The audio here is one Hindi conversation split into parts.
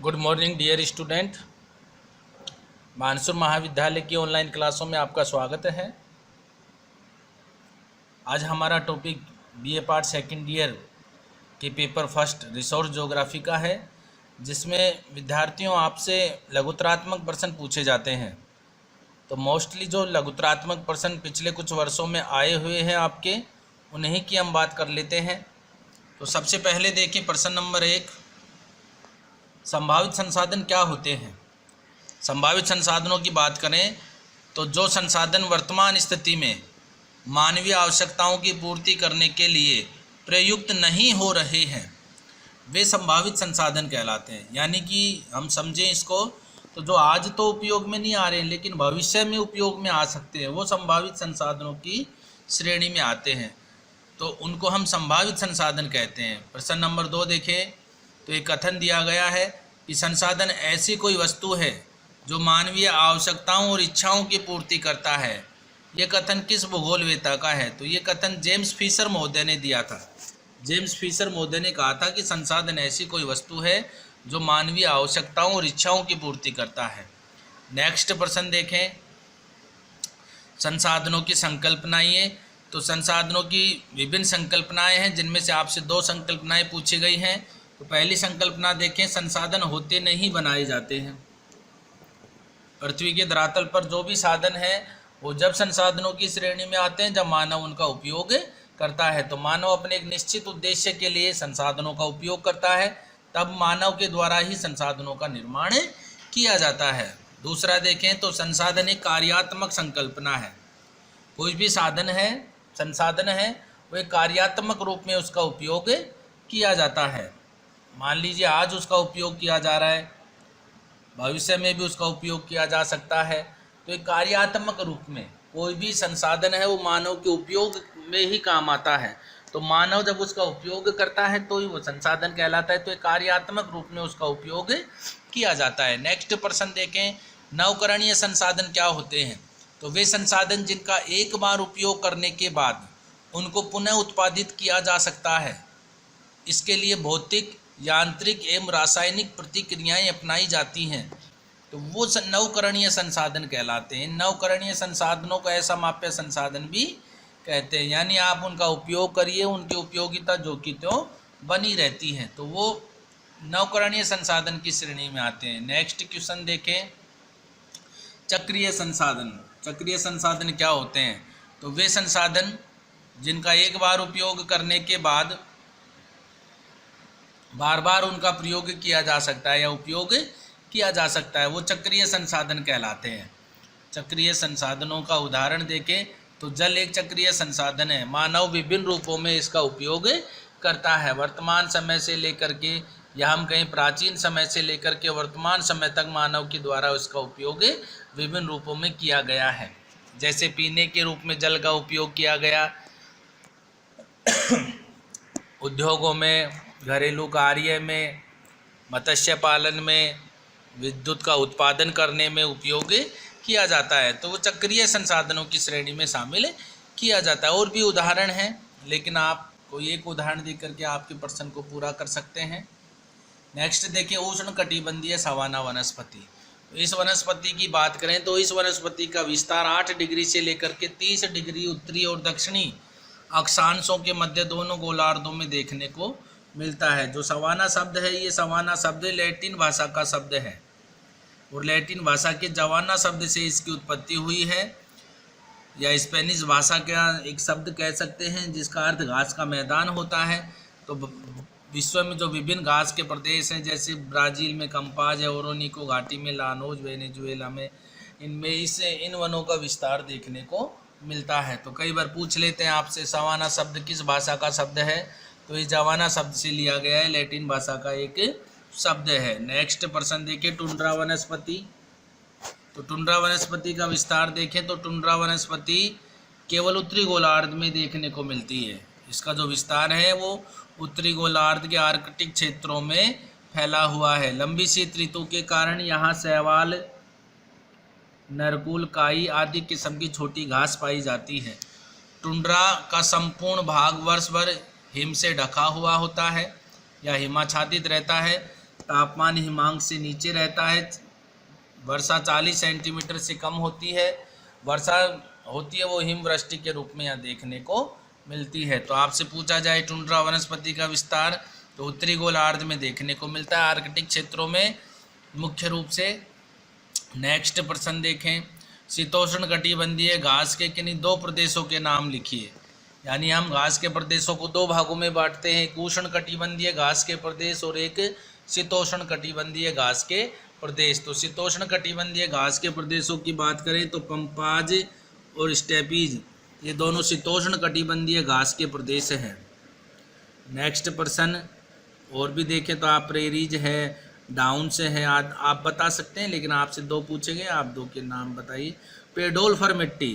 Good morning dear student. मानसूर महाविद्यालय की ऑनलाइन क्लासों में आपका स्वागत है। आज हमारा topic BA part second year के पेपर फर्स्ट रिसोर्स ज्योग्राफी का है, जिसमें विद्यार्थियों आपसे लघुतरात्मक प्रश्न पूछे जाते हैं। तो मोस्टली जो लघुतरात्मक प्रश्न पिछले कुछ वर्षों में आए हुए हैं आपके, उन्हीं की हम बात कर लेते हैं। तो सबसे पहले देखिए प्रश्न नंबर 1, संभावित संसाधन क्या होते हैं। संभावित संसाधनों की बात करें तो जो संसाधन वर्तमान स्थिति में मानवीय आवश्यकताओं की पूर्ति करने के लिए प्रयुक्त नहीं हो रहे हैं, वे संभावित संसाधन कहलाते हैं। यानी कि हम समझें इसको, तो जो आज तो उपयोग में नहीं आ रहे हैं लेकिन भविष्य में उपयोग में आ सकते हैं, वो संभावित संसाधनों की श्रेणी में आते हैं, तो उनको हम संभावित संसाधन कहते हैं। प्रश्न नंबर 2 देखें तो एक कथन दिया गया है कि संसाधन ऐसी कोई वस्तु है जो मानवीय आवश्यकताओं और इच्छाओं की पूर्ति करता है। ये कथन किस भूगोलवेत्ता का है? तो ये कथन जेम्स फिशर महोदय ने दिया था। जेम्स फिशर महोदय ने कहा था कि संसाधन ऐसी कोई वस्तु है जो मानवीय आवश्यकताओं और इच्छाओं की पूर्ति करता है। नेक्स्ट प्रश्न देखें, संसाधनों की संकल्पनाएं। तो संसाधनों की विभिन्न संकल्पनाएं हैं, जिनमें से आपसे 2 संकल्पनाएं पूछी गई हैं। तो पहली संकल्पना देखें, संसाधन होते नहीं बनाए जाते हैं। पृथ्वी के धरातल पर जो भी साधन है वो जब संसाधनों की श्रेणी में आते हैं जब मानव उनका उपयोग करता है। तो मानव अपने एक निश्चित उद्देश्य के लिए संसाधनों का उपयोग करता है, तब मानव के द्वारा ही संसाधनों का निर्माण किया जाता है। दूसरा देखें तो संसाधन एक कार्यात्मक संकल्पना है। कोई भी साधन है, संसाधन है, वो एक कार्यात्मक रूप में उसका उपयोग किया जाता है। मान लीजिए आज उसका उपयोग किया जा रहा है, भविष्य में भी उसका उपयोग किया जा सकता है। तो एक कार्यात्मक रूप में कोई भी संसाधन है वो मानव के उपयोग में ही काम आता है। तो मानव जब उसका उपयोग करता है तो ही वो संसाधन कहलाता है। तो एक कार्यात्मक रूप में उसका उपयोग किया जाता है। नेक्स्ट प्रश्न देखें, नवकरणीय संसाधन क्या होते हैं। तो वे संसाधन जिनका एक बार उपयोग करने के बाद उनको पुनः उत्पादित किया जा सकता है। इसके लिए भौतिक, यांत्रिक एवं रासायनिक प्रतिक्रियाएं अपनाई जाती हैं, तो वो नवकरणीय संसाधन कहलाते हैं। नवकरणीय संसाधनों को ऐसा माप्य संसाधन भी कहते हैं। यानी आप उनका उपयोग करिए, उनकी उपयोगिता जो कि त्यों बनी रहती है, तो वो नवकरणीय संसाधन की श्रेणी में आते हैं। नेक्स्ट क्वेश्चन देखें, चक्रीय संसाधन। चक्रीय संसाधन क्या होते हैं। तो वे संसाधन जिनका एक बार उपयोग करने के बाद बार बार उनका प्रयोग किया जा सकता है या उपयोग किया जा सकता है, वो चक्रीय संसाधन कहलाते हैं। चक्रीय संसाधनों का उदाहरण देखें तो जल एक चक्रीय संसाधन है। मानव विभिन्न रूपों में इसका उपयोग करता है। वर्तमान समय से लेकर के, या हम कहीं प्राचीन समय से लेकर के वर्तमान समय तक मानव के द्वारा उसका उपयोग विभिन्न रूपों में किया गया है। जैसे पीने के रूप में जल का उपयोग किया गया, उद्योगों में, घरेलू कार्य में, मत्स्य पालन में, विद्युत का उत्पादन करने में उपयोग किया जाता है। तो वो चक्रीय संसाधनों की श्रेणी में शामिल किया जाता है। और भी उदाहरण हैं, लेकिन आप कोई एक उदाहरण देकर के आपके प्रश्न को पूरा कर सकते हैं। नेक्स्ट देखिए, उष्ण कटिबंधीय सवाना वनस्पति। इस वनस्पति की बात करें तो इस वनस्पति का विस्तार 8 डिग्री से लेकर के 30 डिग्री उत्तरी और दक्षिणी अक्षांशों के मध्य दोनों गोलार्धों में देखने को मिलता है। जो सवाना शब्द है, ये सवाना शब्द लैटिन भाषा का शब्द है, और लैटिन भाषा के जवाना शब्द से इसकी उत्पत्ति हुई है, या स्पेनिश भाषा का एक शब्द कह सकते हैं जिसका अर्थ घास का मैदान होता है। तो विश्व में जो विभिन्न घास के प्रदेश हैं, जैसे ब्राज़ील में कंपाज है, ओरोनिको घाटी में लानोज, वेनेजुएला में, इनमें इन वनों का विस्तार देखने को मिलता है। तो कई बार पूछ लेते हैं आपसे, सवाना शब्द किस भाषा का शब्द है। तो ये जवाना शब्द से लिया गया है, लैटिन भाषा का एक शब्द है। नेक्स्ट प्रश्न देखिए, टुंड्रा वनस्पति। तो टुंड्रा वनस्पति का विस्तार देखें तो टुंड्रा वनस्पति केवल उत्तरी गोलार्ध में देखने को मिलती है। इसका जो विस्तार है वो उत्तरी गोलार्ध के आर्कटिक क्षेत्रों में फैला हुआ है। लंबी शीत ऋतु के कारण यहाँ शैवाल, नरकुल, काई आदि किस्म की छोटी घास पाई जाती है। टुंड्रा का संपूर्ण भाग वर्ष भर हिम से ढका हुआ होता है या हिमाच्छादित रहता है। तापमान हिमांक से नीचे रहता है, वर्षा 40 सेंटीमीटर से कम होती है, वर्षा होती है वो हिमवृष्टि के रूप में यहाँ देखने को मिलती है। तो आपसे पूछा जाए टुंड्रा वनस्पति का विस्तार, तो उत्तरी गोलार्ध में देखने को मिलता है, आर्कटिक क्षेत्रों में मुख्य रूप से। नेक्स्ट प्रश्न देखें, शीतोष्ण कटिबंधीय घास के किन्हीं दो प्रदेशों के नाम लिखिए। यानी हम घास के प्रदेशों को दो भागों में बांटते हैं, एक उष्ण कटिबंधीय घास के प्रदेश और एक शीतोष्ण कटिबंधीय घास के प्रदेश। तो शीतोष्ण कटिबंधीय घास के प्रदेशों की बात करें तो पंपाज और स्टेपीज, ये दोनों शीतोष्ण कटिबंधीय घास के प्रदेश हैं। नेक्स्ट प्रश्न और भी देखें तो आप प्रेरीज है, डाउन्स है, आप बता सकते हैं, लेकिन आपसे दो पूछे गए, आप दो के नाम बताइए। पेडोल्फर मिट्टी,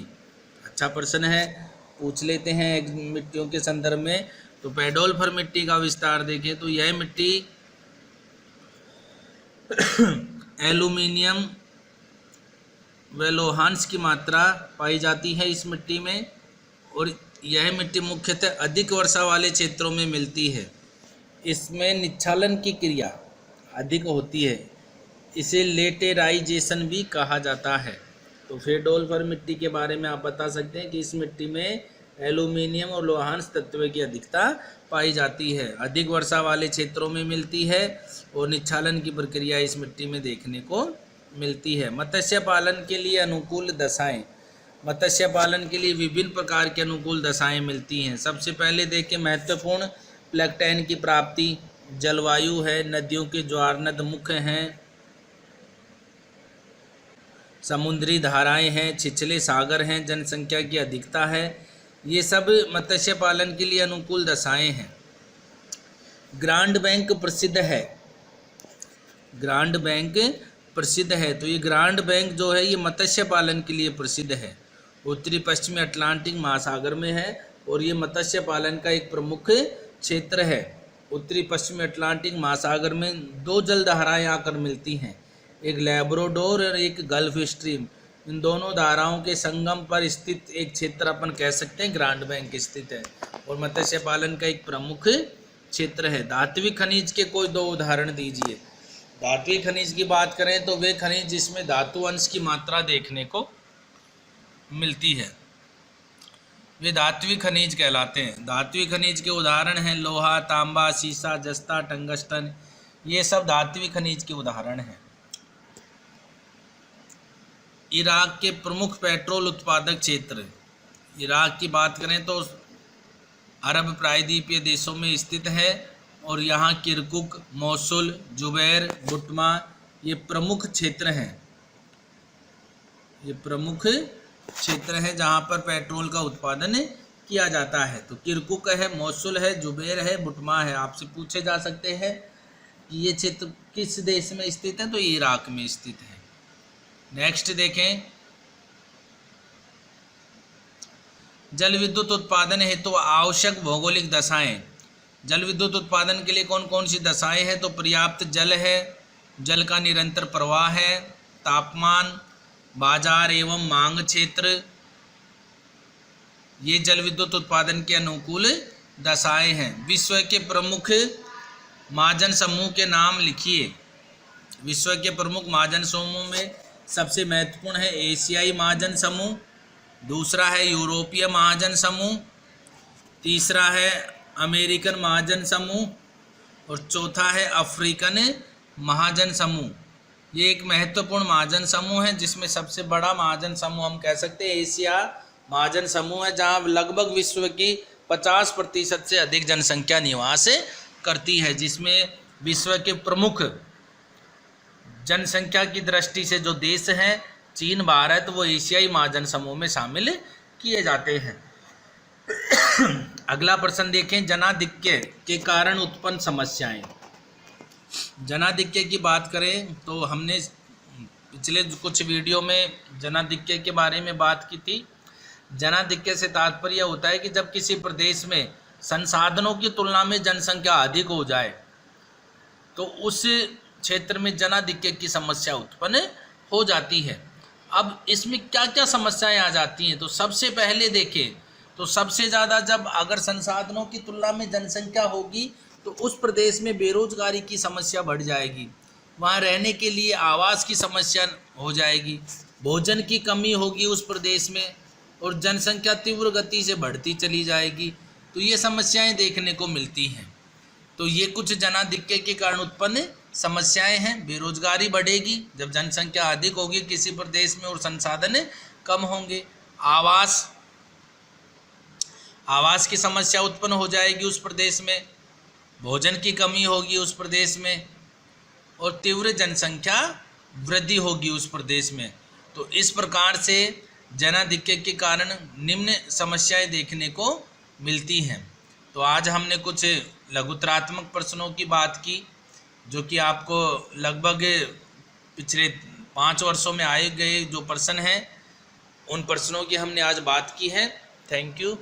अच्छा प्रश्न है, पूछ लेते हैं मिट्टियों के संदर्भ में। तो पेडोल्फर मिट्टी का विस्तार देखें तो यह मिट्टी एल्यूमिनियम व लोहांश की मात्रा पाई जाती है इस मिट्टी में, और यह मिट्टी मुख्यतः अधिक वर्षा वाले क्षेत्रों में मिलती है। इसमें निच्छालन की क्रिया अधिक होती है, इसे लेटेराइजेशन भी कहा जाता है। तो पेडोल्फर मिट्टी के बारे में आप बता सकते हैं कि इस मिट्टी में एल्यूमिनियम और लोहांश तत्व की अधिकता पाई जाती है, अधिक वर्षा वाले क्षेत्रों में मिलती है, और निच्छालन की प्रक्रिया इस मिट्टी में देखने को मिलती है। मत्स्य पालन के लिए अनुकूल दशाएं, मत्स्य पालन के लिए विभिन्न प्रकार के अनुकूल दशाएं मिलती हैं। सबसे पहले देखें महत्वपूर्ण प्लैंकटन की प्राप्ति, जलवायु है, नदियों के ज्वारनद मुख्य हैं, समुद्री धाराएं हैं, छिछले सागर हैं, जनसंख्या की अधिकता है, ये सब मत्स्य पालन के लिए अनुकूल दशाएं हैं। ग्रांड बैंक प्रसिद्ध है, ग्रांड बैंक प्रसिद्ध है, तो ये ग्रांड बैंक जो है ये मत्स्य पालन के लिए प्रसिद्ध है, उत्तरी पश्चिमी अटलांटिक महासागर में है, और ये मत्स्य पालन का एक प्रमुख क्षेत्र है। उत्तरी पश्चिमी अटलांटिक महासागर में दो जलधाराएं आकर मिलती हैं, एक लैब्राडोर और एक गल्फ स्ट्रीम। इन दोनों धाराओं के संगम पर स्थित एक क्षेत्र अपन कह सकते हैं ग्रांड बैंक स्थित है, और मत्स्य पालन का एक प्रमुख क्षेत्र है। धात्विक खनिज के कोई दो उदाहरण दीजिए। धात्विक खनिज की बात करें तो वे खनिज जिसमें धातु अंश की मात्रा देखने को मिलती है वे धात्विक खनिज कहलाते हैं। धात्विक खनिज के उदाहरण हैं लोहा, तांबा, सीसा, जस्ता, टंगस्टन, ये सब धात्विक खनिज के उदाहरण हैं। इराक के प्रमुख पेट्रोल उत्पादक क्षेत्र, इराक की बात करें तो अरब प्रायद्वीपीय देशों में स्थित है, और यहाँ किरकुक, मौसुल, जुबैर, बुटमा ये प्रमुख क्षेत्र हैं, ये प्रमुख क्षेत्र है जहाँ पर पेट्रोल का उत्पादन किया जाता है। तो किरकुक है, मौसुल है, जुबैर है, बुटमा है। आपसे पूछे जा सकते हैं कि ये क्षेत्र किस देश में स्थित है, तो ये इराक में स्थित है। नेक्स्ट देखें, जल विद्युत उत्पादन हेतु तो आवश्यक भौगोलिक दशाएं। जल विद्युत उत्पादन के लिए कौन कौन सी दशाएं हैं, तो पर्याप्त जल है, जल का निरंतर प्रवाह है, तापमान, बाजार एवं मांग क्षेत्र, ये जल विद्युत उत्पादन के अनुकूल दशाएं हैं। विश्व के प्रमुख महाजन समूह के नाम लिखिए। विश्व के प्रमुख महाजन समूह में सबसे महत्वपूर्ण है एशियाई महाजन समूह, दूसरा है यूरोपीय महाजन समूह, तीसरा है अमेरिकन महाजन समूह, और चौथा है अफ्रीकन महाजन समूह। ये एक महत्वपूर्ण महाजन समूह है, जिसमें सबसे बड़ा महाजन समूह हम कह सकते हैं एशिया महाजन समूह है, जहाँ लगभग विश्व की 50% से अधिक जनसंख्या निवास करती है, जिसमें विश्व के प्रमुख जनसंख्या की दृष्टि से जो देश हैं चीन, भारत, वो एशियाई महाजन समूह में शामिल किए जाते हैं। अगला प्रश्न देखें, जनाधिक्य के कारण उत्पन्न समस्याएं। जनाधिक्य की बात करें तो हमने पिछले कुछ वीडियो में जनाधिक्य के बारे में बात की थी। जनाधिक्य से तात्पर्य होता है कि जब किसी प्रदेश में संसाधनों की तुलना में जनसंख्या अधिक हो जाए तो उस क्षेत्र में जनाधिक्य की समस्या उत्पन्न हो जाती है। अब इसमें क्या क्या समस्याएं आ जाती हैं, तो सबसे पहले देखें तो सबसे ज़्यादा जब अगर संसाधनों की तुलना में जनसंख्या होगी तो उस प्रदेश में बेरोजगारी की समस्या बढ़ जाएगी, वहाँ रहने के लिए आवास की समस्या हो जाएगी, भोजन की कमी होगी उस प्रदेश में, और जनसंख्या तीव्र गति से बढ़ती चली जाएगी। तो ये समस्याएं देखने को मिलती हैं। तो ये कुछ जनाधिक्य के कारण उत्पन्न समस्याएं हैं। बेरोजगारी बढ़ेगी जब जनसंख्या अधिक होगी किसी प्रदेश में और संसाधन कम होंगे। आवास की समस्या उत्पन्न हो जाएगी उस प्रदेश में, भोजन की कमी होगी उस प्रदेश में, और तीव्र जनसंख्या वृद्धि होगी उस प्रदेश में। तो इस प्रकार से जनाधिक्य के कारण निम्न समस्याएं देखने को मिलती हैं। तो आज हमने कुछ लघुतरात्मक प्रश्नों की बात की, जो कि आपको लगभग पिछले 5 वर्षों में आए गए जो प्रश्न हैं उन प्रश्नों की हमने आज बात की है। Thank you.